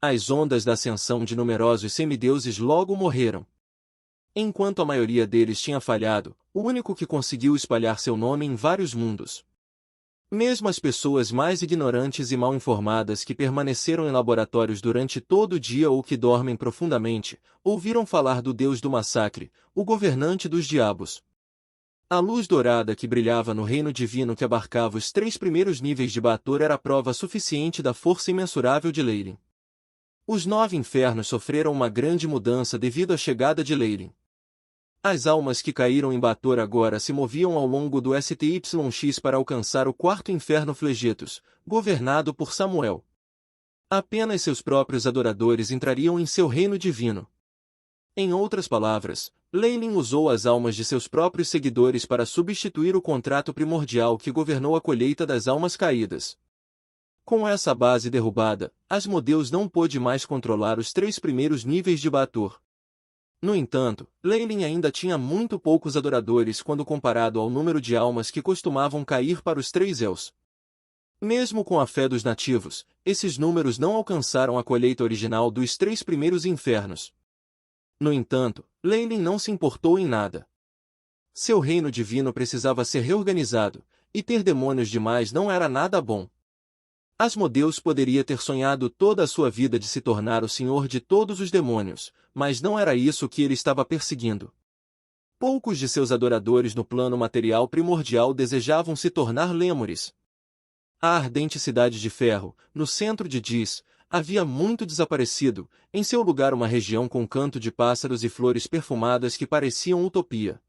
As ondas da ascensão de numerosos semideuses logo morreram. Enquanto a maioria deles tinha falhado, o único que conseguiu espalhar seu nome em vários mundos. Mesmo as pessoas mais ignorantes e mal informadas que permaneceram em laboratórios durante todo o dia ou que dormem profundamente, ouviram falar do Deus do massacre, o governante dos diabos. A luz dourada que brilhava no reino divino que abarcava os 3 primeiros níveis de Bator era prova suficiente da força imensurável de Leilin. Os 9 infernos sofreram uma grande mudança devido à chegada de Leilin. As almas que caíram em Bator agora se moviam ao longo do STYX para alcançar o 4º inferno Flegetos, governado por Samuel. Apenas seus próprios adoradores entrariam em seu reino divino. Em outras palavras, Leilin usou as almas de seus próprios seguidores para substituir o contrato primordial que governou a colheita das almas caídas. Com essa base derrubada, Asmodeus não pôde mais controlar os 3 primeiros níveis de Bator. No entanto, Leilin ainda tinha muito poucos adoradores quando comparado ao número de almas que costumavam cair para os 3 Els. Mesmo com a fé dos nativos, esses números não alcançaram a colheita original dos 3 primeiros infernos. No entanto, Leilin não se importou em nada. Seu reino divino precisava ser reorganizado, e ter demônios demais não era nada bom. Asmodeus poderia ter sonhado toda a sua vida de se tornar o senhor de todos os demônios, mas não era isso que ele estava perseguindo. Poucos de seus adoradores no plano material primordial desejavam se tornar lêmures. A ardente cidade de ferro, no centro de Dis, havia muito desaparecido, em seu lugar uma região com canto de pássaros e flores perfumadas que pareciam utopia.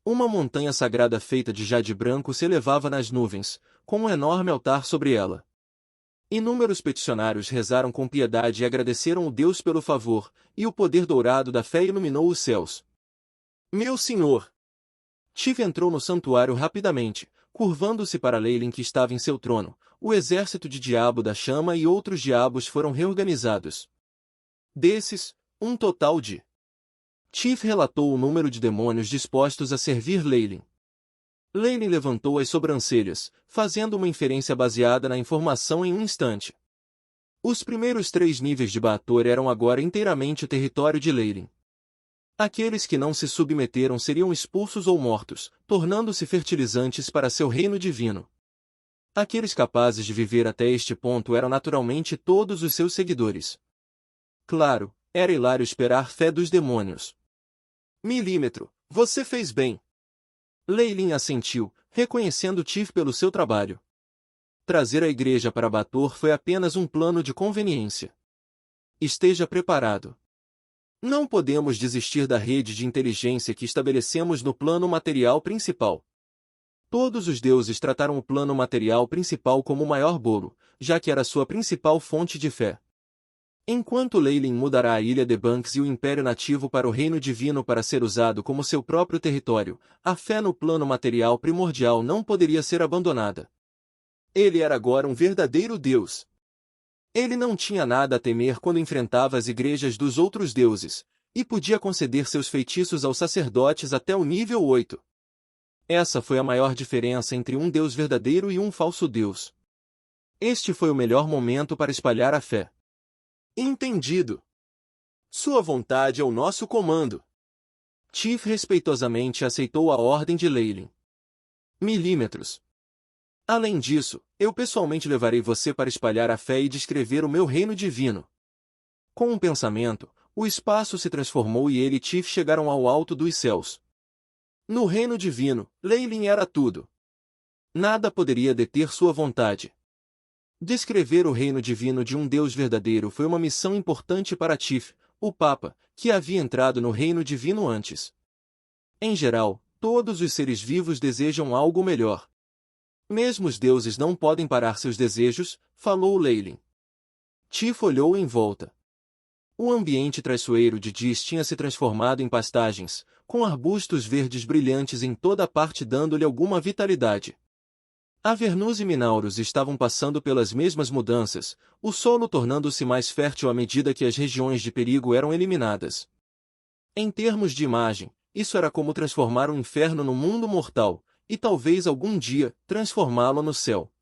Uma montanha sagrada feita de jade branco se elevava nas nuvens, com um enorme altar sobre ela. Inúmeros peticionários rezaram com piedade e agradeceram o Deus pelo favor, e o poder dourado da fé iluminou os céus. Meu senhor! Tiv entrou no santuário rapidamente, curvando-se para Leilin que estava em seu trono. O exército de Diabo da Chama e outros diabos foram reorganizados. Desses, um total de... Tiv relatou o número de demônios dispostos a servir Leilin. Leilin levantou as sobrancelhas, fazendo uma inferência baseada na informação em um instante. Os primeiros 3 níveis de Bator eram agora inteiramente o território de Leilin. Aqueles que não se submeteram seriam expulsos ou mortos, tornando-se fertilizantes para seu reino divino. Aqueles capazes de viver até este ponto eram naturalmente todos os seus seguidores. Claro, era hilário esperar fé dos demônios. Milímetro, você fez bem. Leilin assentiu, reconhecendo Tiv pelo seu trabalho. Trazer a igreja para Bator foi apenas um plano de conveniência. Esteja preparado. Não podemos desistir da rede de inteligência que estabelecemos no plano material principal. Todos os deuses trataram o plano material principal como o maior bolo, já que era sua principal fonte de fé. Enquanto Leilin mudará a ilha de Banks e o Império Nativo para o Reino Divino para ser usado como seu próprio território, a fé no plano material primordial não poderia ser abandonada. Ele era agora um verdadeiro deus. Ele não tinha nada a temer quando enfrentava as igrejas dos outros deuses, e podia conceder seus feitiços aos sacerdotes até o nível 8. Essa foi a maior diferença entre um deus verdadeiro e um falso deus. Este foi o melhor momento para espalhar a fé. Entendido. Sua vontade é o nosso comando. Tiv respeitosamente aceitou a ordem de Leilin. Milímetros. Além disso, eu pessoalmente levarei você para espalhar a fé e descrever o meu reino divino. Com um pensamento, o espaço se transformou e ele e Tiv chegaram ao alto dos céus. No reino divino, Leilin era tudo. Nada poderia deter sua vontade. Descrever o reino divino de um Deus verdadeiro foi uma missão importante para Tiv, o Papa, que havia entrado no reino divino antes. Em geral, todos os seres vivos desejam algo melhor. Mesmo os deuses não podem parar seus desejos, falou Leilin. Tiv olhou em volta. O ambiente traiçoeiro de Dis tinha se transformado em pastagens, com arbustos verdes brilhantes em toda parte dando-lhe alguma vitalidade. Avernus e Minauros estavam passando pelas mesmas mudanças, o solo tornando-se mais fértil à medida que as regiões de perigo eram eliminadas. Em termos de imagem, isso era como transformar um inferno no mundo mortal, e talvez algum dia, transformá-lo no céu.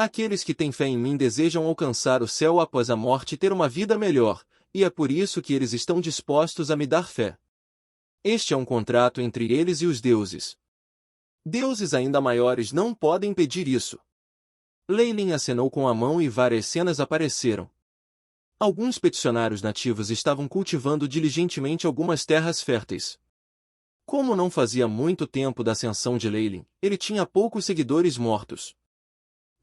Aqueles que têm fé em mim desejam alcançar o céu após a morte e ter uma vida melhor, e é por isso que eles estão dispostos a me dar fé. Este é um contrato entre eles e os deuses. Deuses ainda maiores não podem impedir isso. Leilin acenou com a mão e várias cenas apareceram. Alguns peticionários nativos estavam cultivando diligentemente algumas terras férteis. Como não fazia muito tempo da ascensão de Leilin, ele tinha poucos seguidores mortos.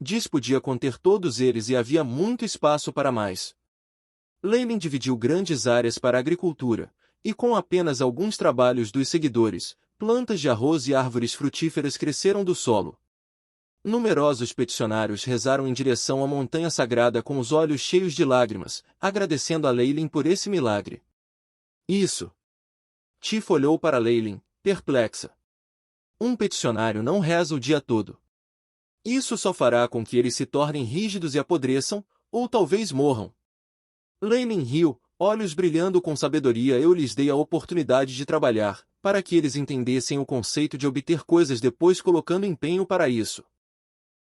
Dis podia conter todos eles e havia muito espaço para mais. Leilin dividiu grandes áreas para a agricultura, e com apenas alguns trabalhos dos seguidores, plantas de arroz e árvores frutíferas cresceram do solo. Numerosos peticionários rezaram em direção à montanha sagrada com os olhos cheios de lágrimas, agradecendo a Leilin por esse milagre. Isso! Tif olhou para Leilin, perplexa. Um peticionário não reza o dia todo. Isso só fará com que eles se tornem rígidos e apodreçam, ou talvez morram. Leilin riu, olhos brilhando com sabedoria. Eu lhes dei a oportunidade de trabalhar, para que eles entendessem o conceito de obter coisas depois colocando empenho para isso.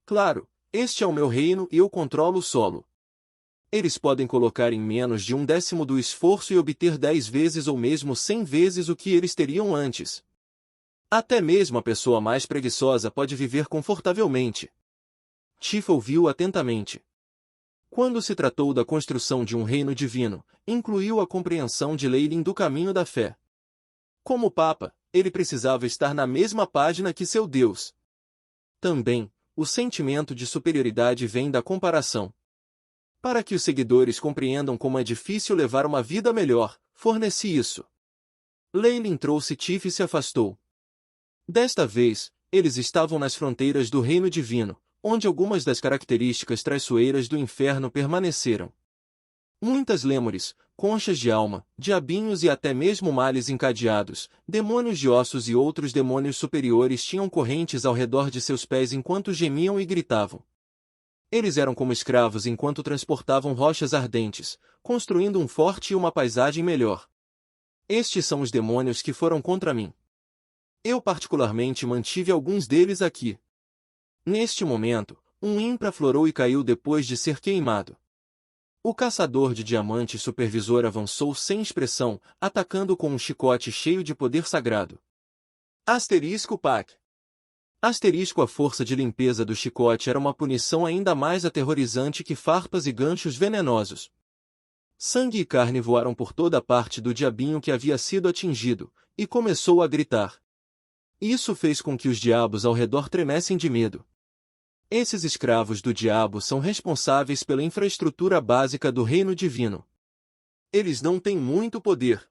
Claro, este é o meu reino e eu controlo o solo. Eles podem colocar em menos de 1/10 do esforço e obter 10 vezes ou mesmo 100 vezes o que eles teriam antes. Até mesmo a pessoa mais preguiçosa pode viver confortavelmente. Tif ouviu atentamente. Quando se tratou da construção de um reino divino, incluiu a compreensão de Leilin do caminho da fé. Como Papa, ele precisava estar na mesma página que seu Deus. Também, o sentimento de superioridade vem da comparação. Para que os seguidores compreendam como é difícil levar uma vida melhor, forneci isso. Leilin trouxe Tif e se afastou. Desta vez, eles estavam nas fronteiras do reino divino, onde algumas das características traiçoeiras do inferno permaneceram. Muitas lêmures, conchas de alma, diabinhos e até mesmo males encadeados, demônios de ossos e outros demônios superiores tinham correntes ao redor de seus pés enquanto gemiam e gritavam. Eles eram como escravos enquanto transportavam rochas ardentes, construindo um forte e uma paisagem melhor. Estes são os demônios que foram contra mim. Eu particularmente mantive alguns deles aqui. Neste momento, um ímpio aflorou e caiu depois de ser queimado. O caçador de diamantes supervisor avançou sem expressão, atacando com um chicote cheio de poder sagrado. Asterisco Pac. Asterisco. A força de limpeza do chicote era uma punição ainda mais aterrorizante que farpas e ganchos venenosos. Sangue e carne voaram por toda a parte do diabinho que havia sido atingido, e começou a gritar. Isso fez com que os diabos ao redor tremessem de medo. Esses escravos do diabo são responsáveis pela infraestrutura básica do reino divino. Eles não têm muito poder.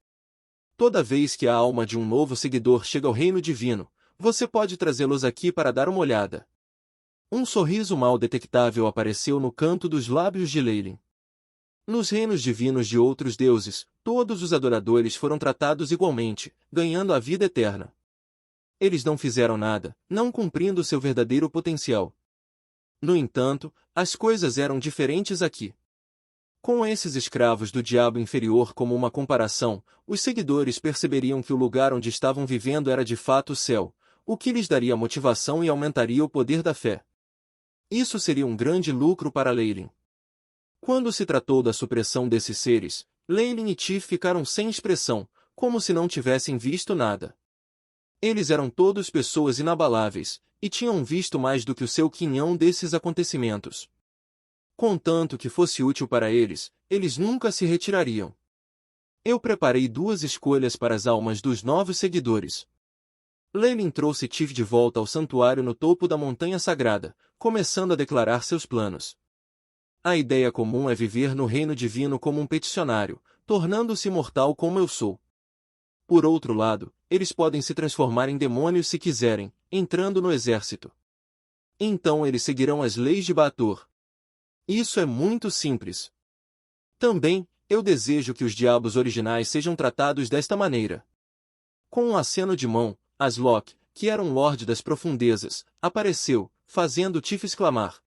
Toda vez que a alma de um novo seguidor chega ao reino divino, você pode trazê-los aqui para dar uma olhada. Um sorriso mal detectável apareceu no canto dos lábios de Leilin. Nos reinos divinos de outros deuses, todos os adoradores foram tratados igualmente, ganhando a vida eterna. Eles não fizeram nada, não cumprindo seu verdadeiro potencial. No entanto, as coisas eram diferentes aqui. Com esses escravos do diabo inferior como uma comparação, os seguidores perceberiam que o lugar onde estavam vivendo era de fato o céu, o que lhes daria motivação e aumentaria o poder da fé. Isso seria um grande lucro para Leilin. Quando se tratou da supressão desses seres, Leilin e Tif ficaram sem expressão, como se não tivessem visto nada. Eles eram todos pessoas inabaláveis, e tinham visto mais do que o seu quinhão desses acontecimentos. Contanto que fosse útil para eles, eles nunca se retirariam. Eu preparei 2 escolhas para as almas dos novos seguidores. Leilin trouxe Tif de volta ao santuário no topo da montanha sagrada, começando a declarar seus planos. A ideia comum é viver no reino divino como um peticionário, tornando-se mortal como eu sou. Por outro lado, eles podem se transformar em demônios se quiserem, entrando no exército. Então eles seguirão as leis de Baator. Isso é muito simples. Também, eu desejo que os diabos originais sejam tratados desta maneira. Com um aceno de mão, Aslok, que era um lorde das profundezas, apareceu, fazendo Tif exclamar.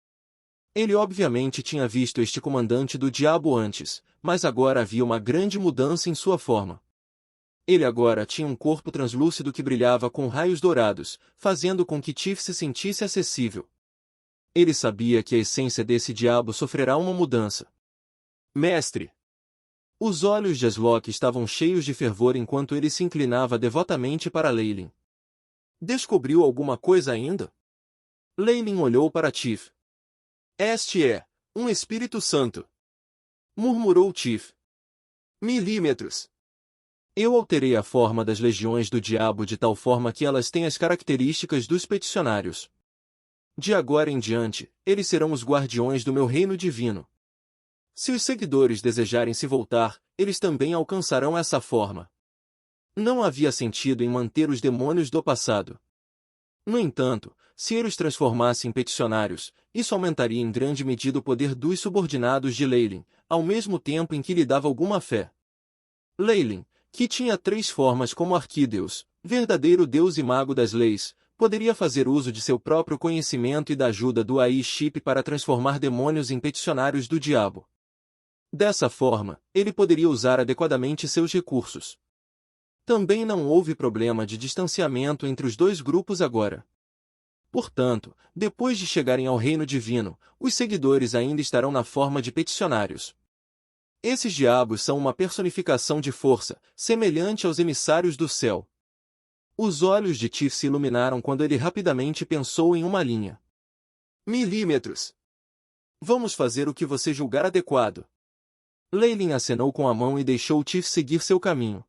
Ele obviamente tinha visto este comandante do diabo antes, mas agora havia uma grande mudança em sua forma. Ele agora tinha um corpo translúcido que brilhava com raios dourados, fazendo com que Tif se sentisse acessível. Ele sabia que a essência desse diabo sofrerá uma mudança. Mestre! Os olhos de Aslock estavam cheios de fervor enquanto ele se inclinava devotamente para Leylin. Descobriu alguma coisa ainda? Leylin olhou para Tif. Este é um Espírito Santo. Murmurou Tif. Milímetros. Eu alterei a forma das legiões do diabo de tal forma que elas têm as características dos peticionários. De agora em diante, eles serão os guardiões do meu reino divino. Se os seguidores desejarem se voltar, eles também alcançarão essa forma. Não havia sentido em manter os demônios do passado. No entanto, se ele os transformasse em peticionários, isso aumentaria em grande medida o poder dos subordinados de Leylin, ao mesmo tempo em que lhe dava alguma fé. Leylin, que tinha 3 formas como arquideus, verdadeiro deus e mago das leis, poderia fazer uso de seu próprio conhecimento e da ajuda do AI-Chip para transformar demônios em peticionários do diabo. Dessa forma, ele poderia usar adequadamente seus recursos. Também não houve problema de distanciamento entre os dois grupos agora. Portanto, depois de chegarem ao reino divino, os seguidores ainda estarão na forma de peticionários. Esses diabos são uma personificação de força, semelhante aos emissários do céu. Os olhos de Tif se iluminaram quando ele rapidamente pensou em uma linha. Milímetros. Vamos fazer o que você julgar adequado. Leylin acenou com a mão e deixou Tif seguir seu caminho.